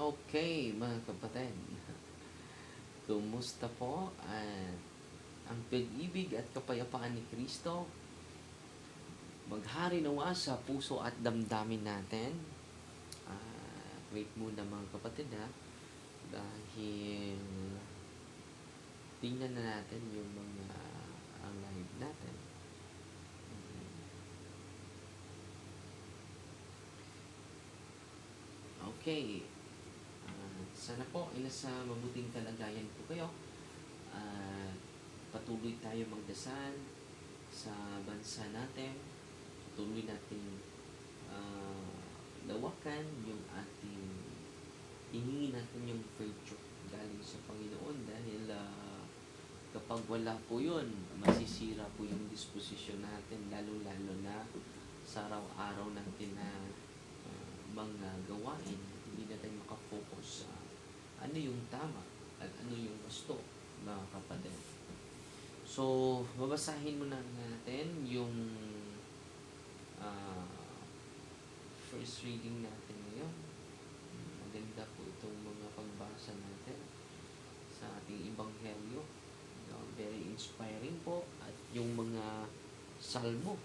Okay, mga kapatid. Kumusta po? Ang pag-ibig at kapayapaan ni Kristo maghari nawa sa puso at damdamin natin. Wait muna mga kapatid ha. Dahil tingnan na natin yung mga ang live natin. Okay. Sana po ay nasa mabuting kalagayan po kayo. Patuloy tayo magdasal sa bansa natin. Patuloy natin lawakan yung ating hihingi natin yung virtue galing sa Panginoon dahil kapag wala po yun, masisira po yung disposisyon natin lalo-lalo na sa araw-araw natin na mga gawain. Hindi na tayo makafocus sa ano yung tama at ano yung gusto, mga kapatid. So, babasahin muna natin yung first reading natin ngayon. Maganda po itong mga pagbasa natin sa ating Ebanghelyo. Very inspiring po. At yung mga salmo,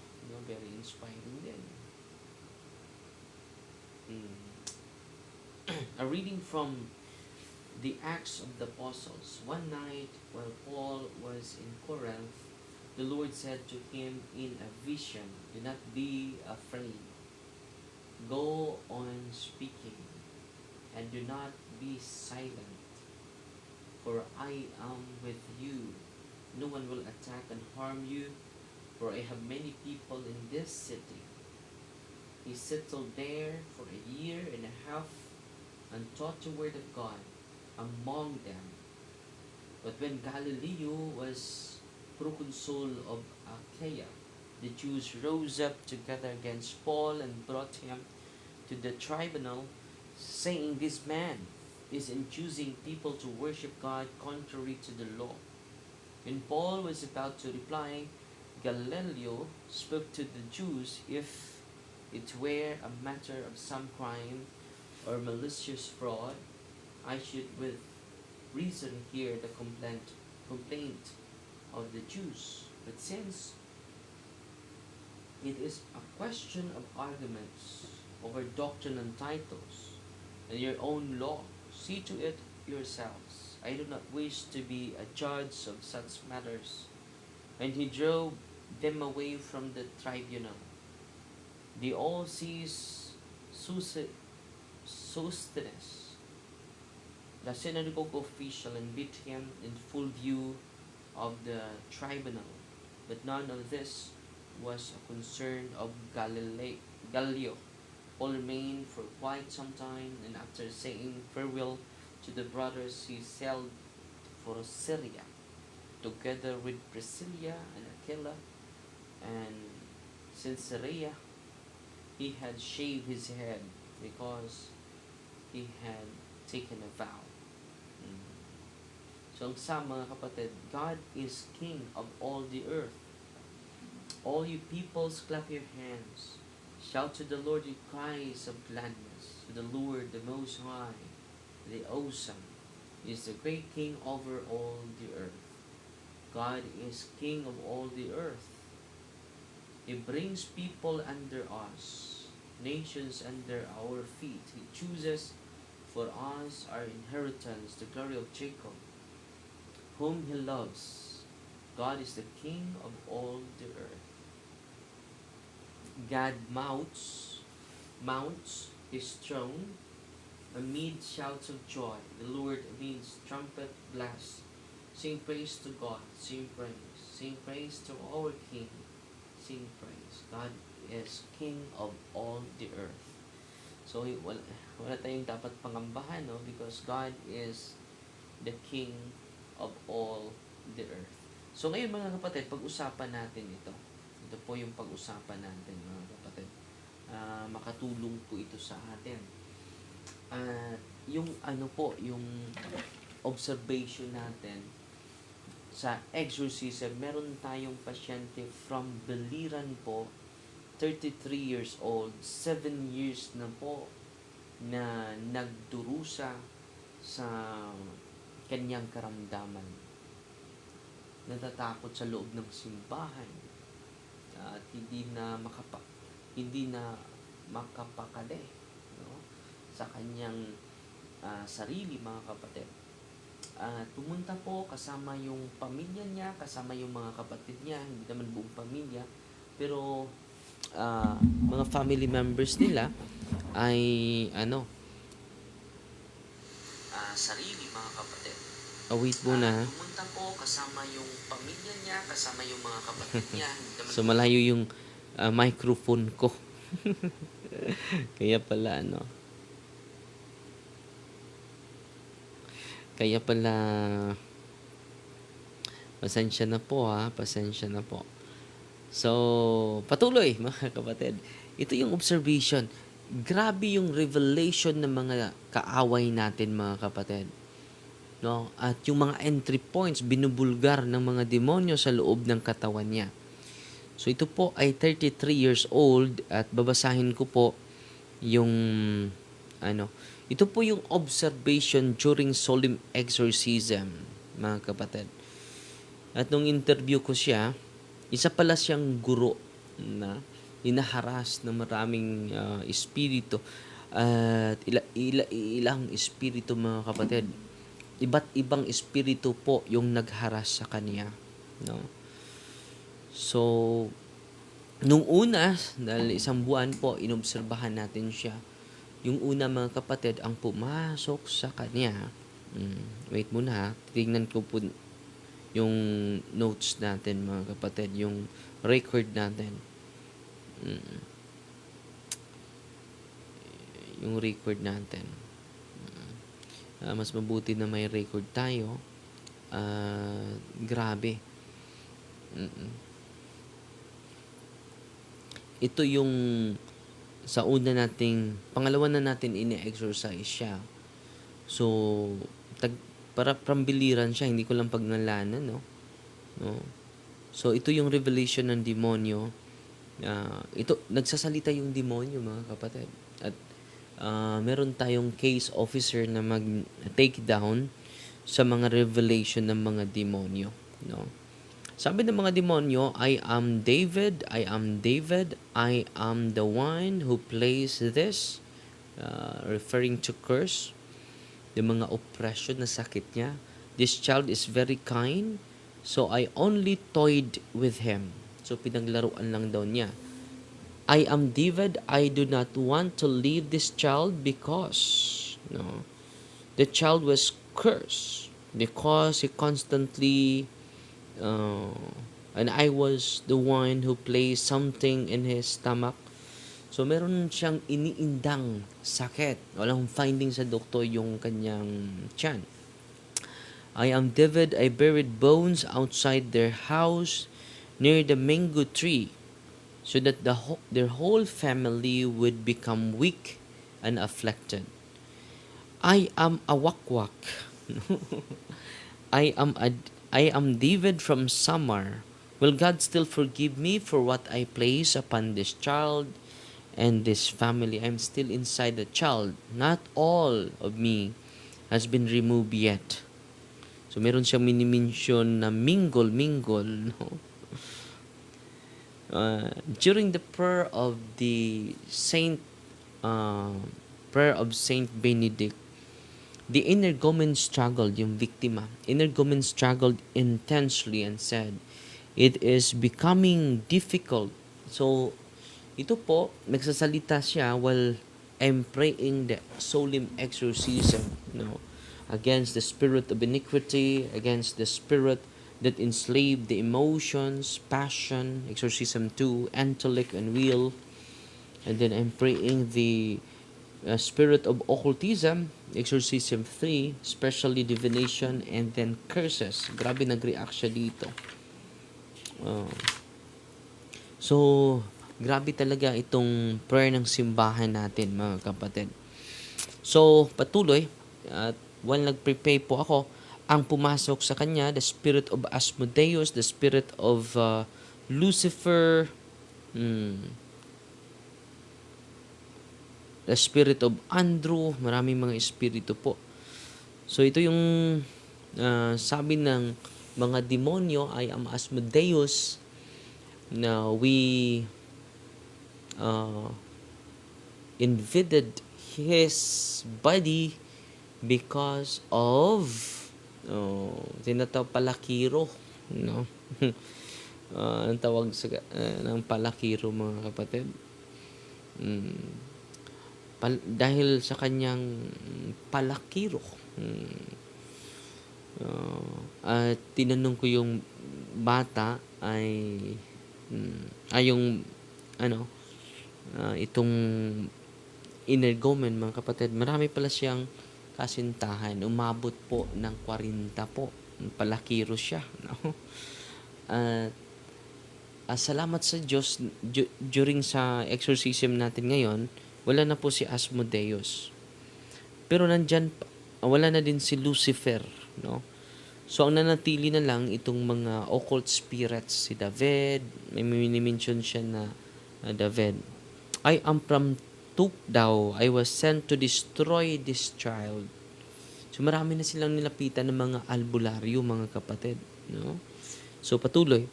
very inspiring din. A reading from the Acts of the Apostles. One night, while Paul was in Corinth, the Lord said to him in a vision, "Do not be afraid. Go on speaking, and do not be silent, for I am with you. No one will attack and harm you, for I have many people in this city." He settled there for a year and a half and taught the word of God among them. But when Galileo was proconsul of Achaia, the Jews rose up together against Paul and brought him to the tribunal, saying, "This man is inducing people to worship God contrary to the law." When Paul was about to reply, Galileo spoke to the Jews, "If it were a matter of some crime or malicious fraud, I should with reason hear the complaint of the Jews. But since it is a question of arguments over doctrine and titles, and your own law, see to it yourselves. I do not wish to be a judge of such matters." And he drove them away from the tribunal. They all seized Sosthenes, the synagogue official, and beat him in full view of the tribunal. But none of this was a concern of Gallio. Paul remained for quite some time, and after saying farewell to the brothers, he sailed for Syria, together with Priscilla and Aquila. And Caesarea, he had shaved his head because he had taken a vow. So ang mga kapatid, God is King of all the earth. All you peoples, clap your hands. Shout to the Lord with cries of gladness. To the Lord, the Most High, the Awesome, is the great King over all the earth. God is King of all the earth. He brings people under us, nations under our feet. He chooses for us our inheritance, the glory of Jacob, whom He loves. God is the King of all the earth. God mounts His throne amid shouts of joy. The Lord amidst trumpet blasts. Sing praise to God. Sing praise. Sing praise to our King. Sing praise. God is King of all the earth. So wala tayong dapat pangambahan, no? Because God is the King of all the earth. So ngayon mga kapatid, pag-usapan natin ito. Ito po yung pag-usapan natin mga kapatid. Makatulong po ito sa atin. Yung yung observation natin sa exorcism, meron tayong pasyente from Beliran po, 33 years old, 7 years na po na nagdurusa sa kanyang karamdaman. Natatakot sa loob ng simbahan at hindi na makapakali, no, sa kanyang sarili, mga kapatid. Pumunta po kasama yung pamilya niya, kasama yung mga kapatid niya, hindi naman buong pamilya, pero mga family members nila ay sarili, mga kapatid. Wait muna. Pumunta po kasama yung pamilya niya, kasama yung mga kapatid niya. So malayo yung microphone ko. Kaya pala pasensya na po. So, patuloy mga kapatid. Ito yung observation. Grabe yung revelation ng mga kaaway natin, mga kapatid. No? At yung mga entry points, binubulgar ng mga demonyo sa loob ng katawan niya. So, ito po ay 33 years old at babasahin ko po yung ito po yung observation during solemn exorcism, mga kapatid. At nung interview ko siya, isa pala siyang guro na hinaharas ng maraming espiritu at ilang espiritu, mga kapatid. Iba't ibang espiritu po yung nagharas sa kanya, no? So, nung una, dahil isang buwan po, inobserbahan natin siya. Yung una, mga kapatid, ang pumasok sa kanya. Wait muna ha. Tingnan ko po yung notes natin, mga kapatid. Yung record natin. Yung record natin. Mas mabuti na may record tayo. Grabe. Ito yung pangalawa na natin ine-exercise siya. So, para prambiliran siya, hindi ko lang pagnalanan, no? So, ito yung revelation ng demonyo. Ito, nagsasalita yung demonyo, mga kapatid. At meron tayong case officer na mag-take down sa mga revelation ng mga demonyo, no? Sabi ng mga demonyo, I am David, I am the one who plays this, referring to curse, yung mga oppression na sakit niya. This child is very kind, so I only toyed with him. So, pinaglaruan lang daw niya. I am David, I do not want to leave this child because, the child was cursed because he constantly and I was the one who placed something in his stomach. So, meron siyang iniindang sakit. Walang finding sa doktor yung kanyang tiyan. I am David, I buried bones outside their house near the mango tree so that their whole family would become weak and afflicted. I am a wakwak. I am David from Samar. Will God still forgive me for what I place upon this child and this family? I'm still inside the child. Not all of me has been removed yet. So, meron siyang mini-mention na mingle, no? During the prayer of Saint Benedict, the energumen struggled, yung biktima. Energumen struggled intensely and said, it is becoming difficult. So, ito po, nagsasalita siya while I'm praying the solemn exorcism, against the spirit of iniquity, against the spirit that enslaved the emotions, passion, exorcism 2, intellect and will. And then I'm praying the spirit of occultism, exorcism 3, especially divination, and then curses. Grabe, nag-react siya dito. So, grabe talaga itong prayer ng simbahan natin, mga kapatid. So, patuloy, at while nag-prepare po ako, ang pumasok sa kanya, the spirit of Asmodeus, the spirit of Lucifer, the spirit of Andrew, maraming mga espiritu po. So ito yung sabi ng mga demonyo, I am Asmodeus, na we uh, invaded his body because of tinatawag palakiro, no? Ang tawag sa ng palakiro, mga kapatid. Dahil sa kanyang palakiro. At tinanong ko yung bata yung itong energomen, mga kapatid, marami pala siyang kasintahan. Umabot po ng 40 po. Palakiro siya, no? Salamat sa Diyos, during sa exorcism natin ngayon, wala na po si Asmodeus. Pero nandyan, wala na din si Lucifer, no? So, ang nanatili na lang itong mga occult spirits, si David, may mini-mention siya na David. I am from Tukdaw, I was sent to destroy this child. So, marami na silang nilapitan ng mga albularyo, mga kapatid, no? So, patuloy.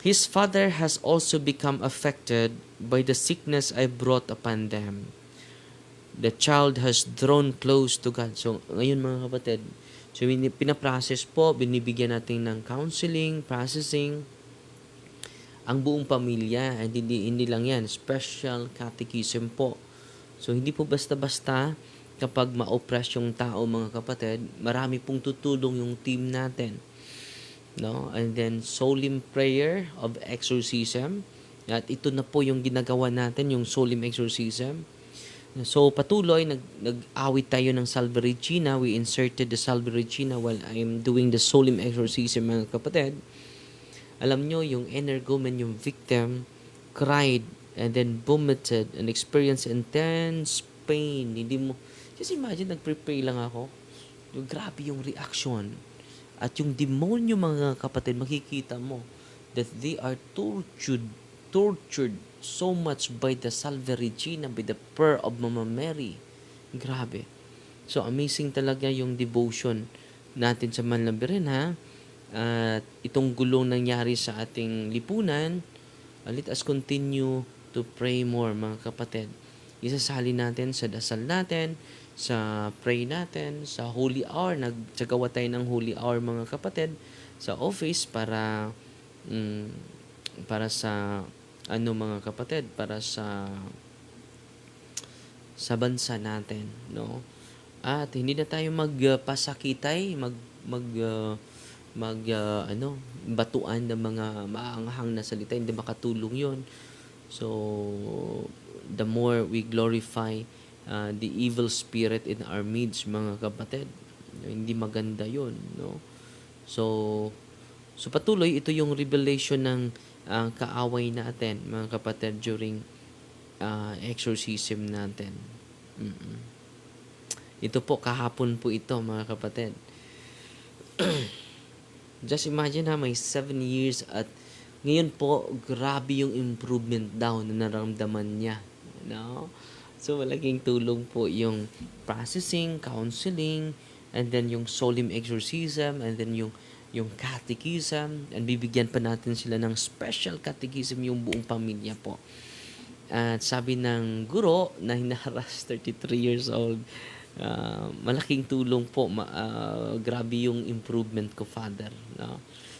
His father has also become affected by the sickness I brought upon them. The child has drawn close to God. So, ngayon, mga kapatid, so pinaprocess po, binibigyan natin ng counseling, processing, ang buong pamilya. Hindi lang yan, special catechism po. So, hindi po basta-basta kapag ma-oppress yung tao, mga kapatid. Marami pong tutulong yung team natin, no? And then solemn prayer of exorcism. At ito na po yung ginagawa natin, yung solemn exorcism. So patuloy, nag-awit tayo ng Salve Regina. We inserted the Salve Regina while I'm doing the solemn exorcism, mga kapatid. Alam nyo, yung energumen, yung victim, cried and then vomited and experienced intense pain. Hindi mo, just imagine, nag-pray lang ako. Grabe yung reaction. At yung demonyo, mga kapatid, makikita mo that they are tortured so much by the Salve Regina, by the prayer of Mama Mary. Grabe. So, amazing talaga yung devotion natin sa Manlabirin, ha? At itong gulong nangyari sa ating lipunan, let us continue to pray more, mga kapatid. Isasali natin sa dasal natin, sa pray natin, sa holy hour. Nagsagawa tayo ng holy hour, mga kapatid, sa office para sa mga kapatid, para sa bansa natin, no? At hindi na tayo magpasakitay, batuan ng mga maanghang na salita. Hindi makatulong yon. So, the more we glorify the evil spirit in our midst, mga kapatid, hindi maganda yon, no? So patuloy, ito yung revelation ng kaaway natin, mga kapatid, during exorcism natin. Ito po, kahapon po ito, mga kapatid. Just imagine, may 7 years at ngayon po, grabe yung improvement daw na naramdaman niya, no? So, malaking tulong po yung processing, counseling, and then yung solemn exorcism, and then yung catechism, and bibigyan pa natin sila ng special catechism yung buong pamilya po. At sabi ng guro na hinaharas, 33 years old, malaking tulong po, grabe yung improvement ko, Father, no?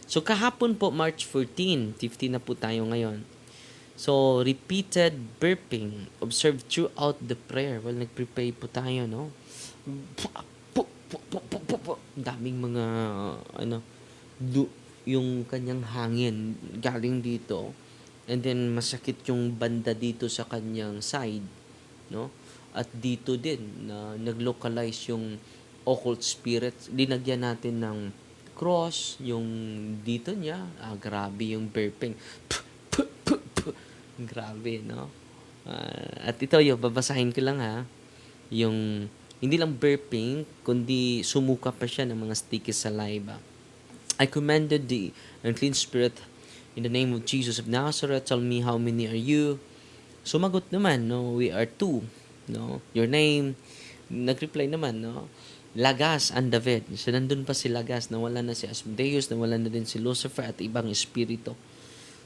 So, kahapon po, March 14 na po tayo ngayon. So, repeated burping observed throughout the prayer. Well, nag-prepare po tayo, no? Daming mga, yung kanyang hangin galing dito. And then, masakit yung banda dito sa kanyang side, no? At dito din, nag-localize yung occult spirits. Linagyan natin ng cross, yung dito niya. Grabe yung burping. Grabe, no? At ito, yung babasahin ko lang, ha. Yung, hindi lang burping, kundi sumuka pa siya ng mga sticky saliva. I commanded the unclean spirit in the name of Jesus of Nazareth. Tell me, how many are you? Sumagot naman, no? We are 2. no? Your name, nag-reply naman, no? Lagas and David. So, nandun pa si Lagas, nawala na si Asmodeus, nawala na din si Lucifer at ibang espiritu.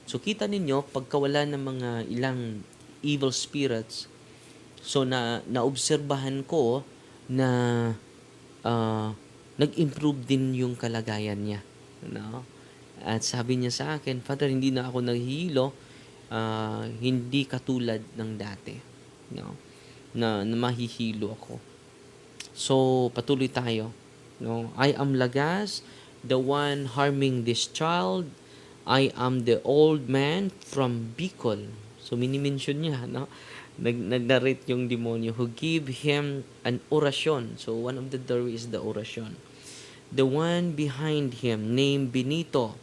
So, kita ninyo, pagkawala ng mga ilang evil spirits, so, naobserbahan ko na nag-improve din yung kalagayan niya. No? At sabi niya sa akin, Father, hindi na ako naghihilo, hindi katulad ng dati. No? Na mahihilo ako. So, patuloy tayo. No? I am Lagas, the one harming this child. I am the old man from Bicol. So, minimension niya, no? Nag-narrate yung demonyo who give him an orasyon. So, one of the doorway is the orasyon. The one behind him, named Benito,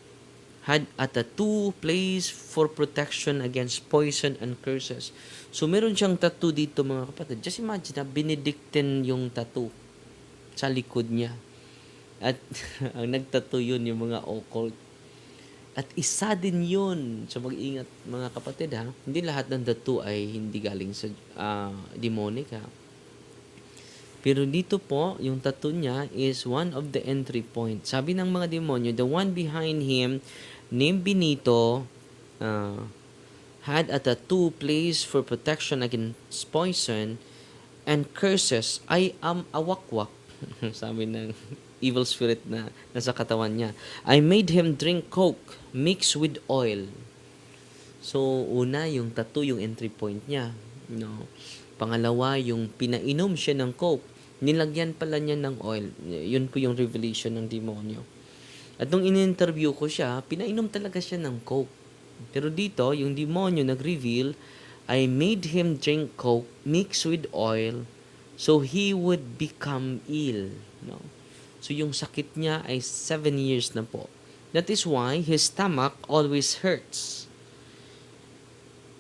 had a tattoo placed for protection against poison and curses. So, meron siyang tattoo dito, mga kapatid. Just imagine na Benedictine yung tattoo sa likod niya. At ang nagtattoo yun, yung mga occult. At isa din yun. So, mag-ingat, mga kapatid, ha? Hindi lahat ng tattoo ay hindi galing sa demonic, ha? Pero dito po, yung tattoo niya is one of the entry point. Sabi ng mga demonyo, the one behind him, named Benito, had a tattoo placed for protection against poison and curses. I am a wakwak. Sabi ng evil spirit na nasa katawan niya. I made him drink coke mixed with oil. So, una, yung tattoo, yung entry point niya. No? Pangalawa, yung pinainom siya ng coke. Nilagyan pala niya ng oil. Yun po yung revelation ng demonyo. At nung in-interview ko siya, pinainom talaga siya ng coke. Pero dito, yung demonyo nag-reveal, I made him drink coke mixed with oil so he would become ill. No? So, yung sakit niya ay 7 years na po. That is why his stomach always hurts.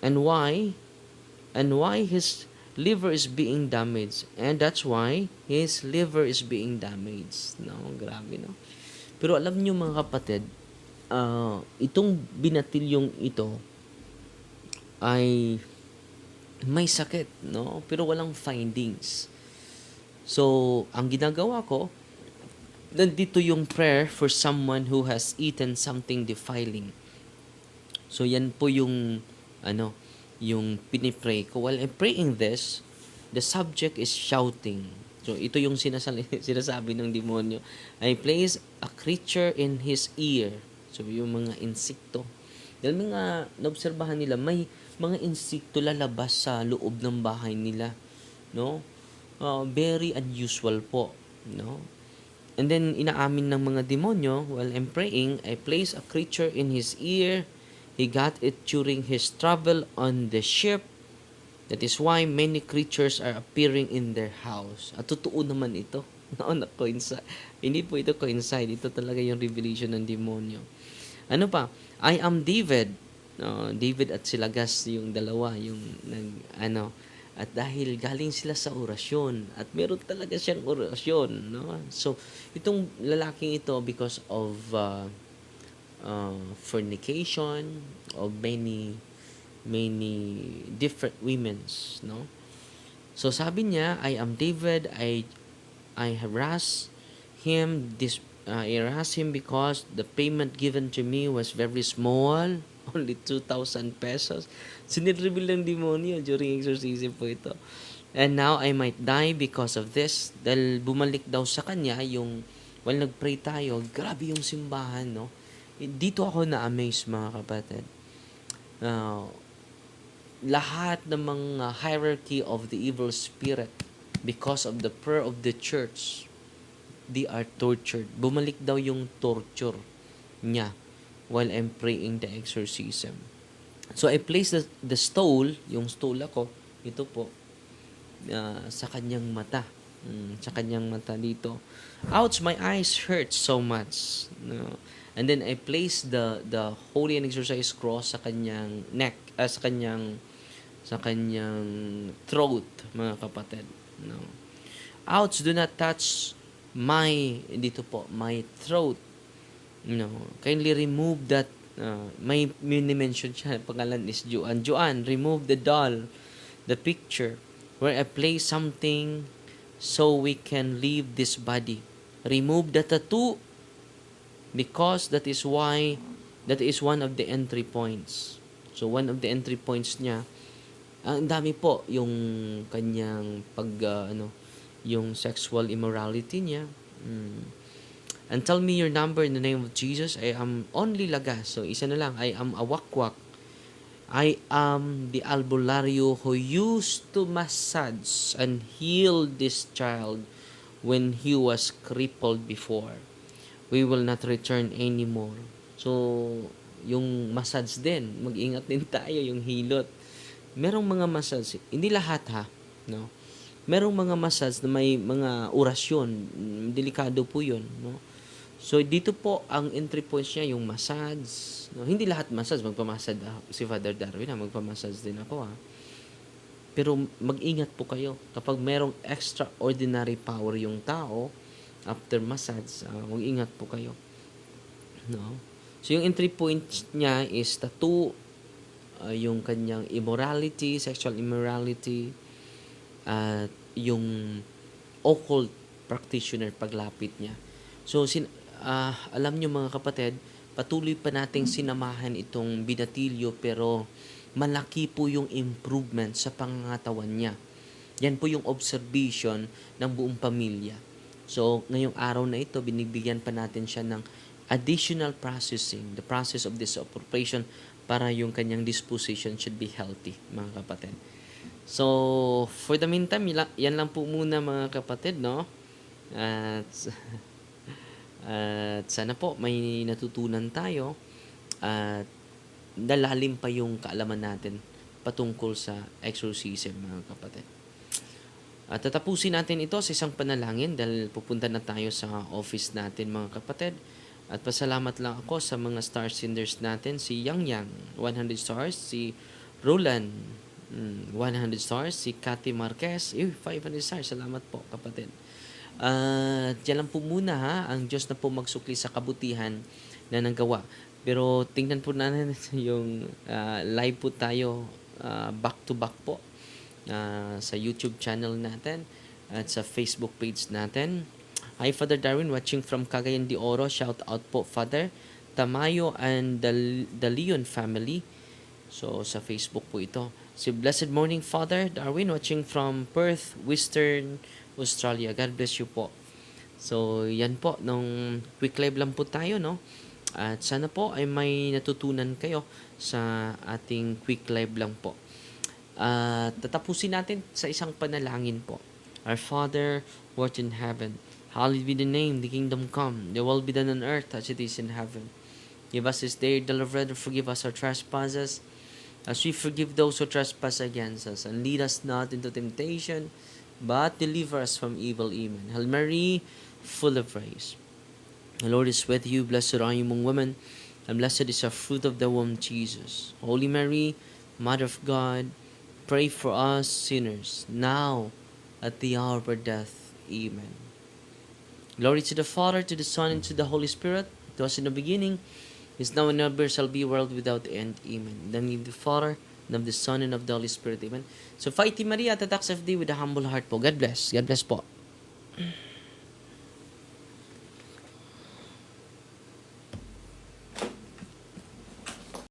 And why his liver is being damaged. And that's why his liver is being damaged. No, grabe, no? Pero alam niyo, mga kapatid, itong binatilyong ito ay may sakit, no? Pero walang findings. So, ang ginagawa ko, nandito yung prayer for someone who has eaten something defiling. So, yan po yung yung pinipray ko. While I'm praying this, the subject is shouting. So, ito yung sinasabi ng demonyo. I place a creature in his ear. So, yung mga insekto. Dahil mga naobserbahan nila, may mga insekto lalabas sa loob ng bahay nila. No? Very unusual po. No? And then, inaamin ng mga demonyo, while I'm praying, I place a creature in his ear. He got it during his travel on the ship. That is why many creatures are appearing in their house. At totoo naman ito. Na-coincide. Hindi po ito coincide. Ito talaga yung revelation ng demonyo. Ano pa? I am David. David at si Lagas, yung dalawa, yung at dahil galing sila sa orasyon at meron talaga siyang orasyon, no? So, itong lalaking ito because of fornication of many different women's, no? So sabi niya, I am David, I harass him because the payment given to me was very small, only 2,000 pesos. Sinirreveal ng demonyo during exorcism po ito. And now I might die because of this. Dahil bumalik daw sa kanya yung, while nagpray tayo, grabe yung simbahan, no? Dito ako na-amaze, mga kapatid. Lahat ng mga hierarchy of the evil spirit, because of the prayer of the church, they are tortured. Bumalik daw yung torture niya while I'm praying the exorcism. So, I place the stole, yung stole ako, ito po, sa kanyang mata. Sa kanyang mata dito. Ouch, my eyes hurt so much. No? And then I place the holy and exorcised cross sa kanyang neck, sa kanyang throat, mga kapatid. No. Ouch, do not touch my throat. No. Kindly remove that. May mention siya, pangalan is Joan. Joan, remove the doll, the picture. where I place something so we can leave this body. Remove the tattoo because that is one of the entry points. So one of the entry points niya, ang dami po yung kanyang yung sexual immorality niya. And tell me your number in the name of Jesus. I am only Lagas. So isa na lang, I am a wakwak. I am the albularyo who used to massage and heal this child when he was crippled before. We will not return anymore. So, yung massage din, mag-ingat din tayo, yung hilot. Merong mga massage, hindi lahat ha, no? Merong mga massage na may mga orasyon, delikado po yun, no? So, dito po, ang entry points niya, yung massage. No? Hindi lahat massage, magpamassage si Father Darwin, magpamassage din ako, ha? Pero mag-ingat po kayo. Kapag merong extraordinary power yung tao, after massage, mag-ingat po kayo. No? So, yung entry point niya is tattoo, yung kanyang immorality, sexual immorality, at yung occult practitioner paglapit niya. So, alam nyo mga kapatid, patuloy pa nating sinamahan itong binatilyo pero malaki po yung improvement sa pangangatawan niya. Yan po yung observation ng buong pamilya. So, ngayong araw na ito, binibigyan pa natin siya ng additional processing, the process of this operation para yung kanyang disposition should be healthy, mga kapatid. So, for the meantime, yan lang po muna mga kapatid, no? At sana po may natutunan tayo at dalalim pa yung kaalaman natin patungkol sa exorcism, mga kapatid. At tatapusin natin ito sa isang panalangin dahil pupunta na tayo sa office natin, mga kapatid. At pasalamat lang ako sa mga star senders natin, si Yang 100 stars, si Roland 100 stars, si Cathy Marquez 500 stars. Salamat po, kapatid. Diyan lang po muna ha, ang Diyos na po magsukli sa kabutihan na nanggawa. Pero tingnan po natin yung live po tayo back to back po sa YouTube channel natin at sa Facebook page natin. Hi Father Darwin, watching from Cagayan de Oro. Shout out po Father Tamayo and the Leon family. So sa Facebook po ito. Si Blessed Morning Father Darwin, watching from Perth, Western Australia. God bless you po. So yan po, nung quick live lang po tayo, no? At sana po ay may natutunan kayo sa ating quick live lang po. Tatapusin natin sa isang panalangin po. Our Father, who art in heaven, hallowed be the name, the kingdom come, the will be done on earth as it is in heaven. Give us this day daily bread, and forgive us our trespasses, as we forgive those who trespass against us. And lead us not into temptation, but deliver us from evil. Amen. Hail Mary, full of grace, the Lord is with you. Blessed are you among women, and blessed is the fruit of the womb, Jesus. Holy Mary, Mother of God, pray for us sinners, now at the hour of our death. Amen. Glory to the Father, to the Son, and to the Holy Spirit. It was in the beginning, is now, and ever shall be, world without end. Amen. In the name of the Father, and of the Son, and of the Holy Spirit. Amen. So, fight Maria at the tax of thee with a humble heart po. God bless. God bless po.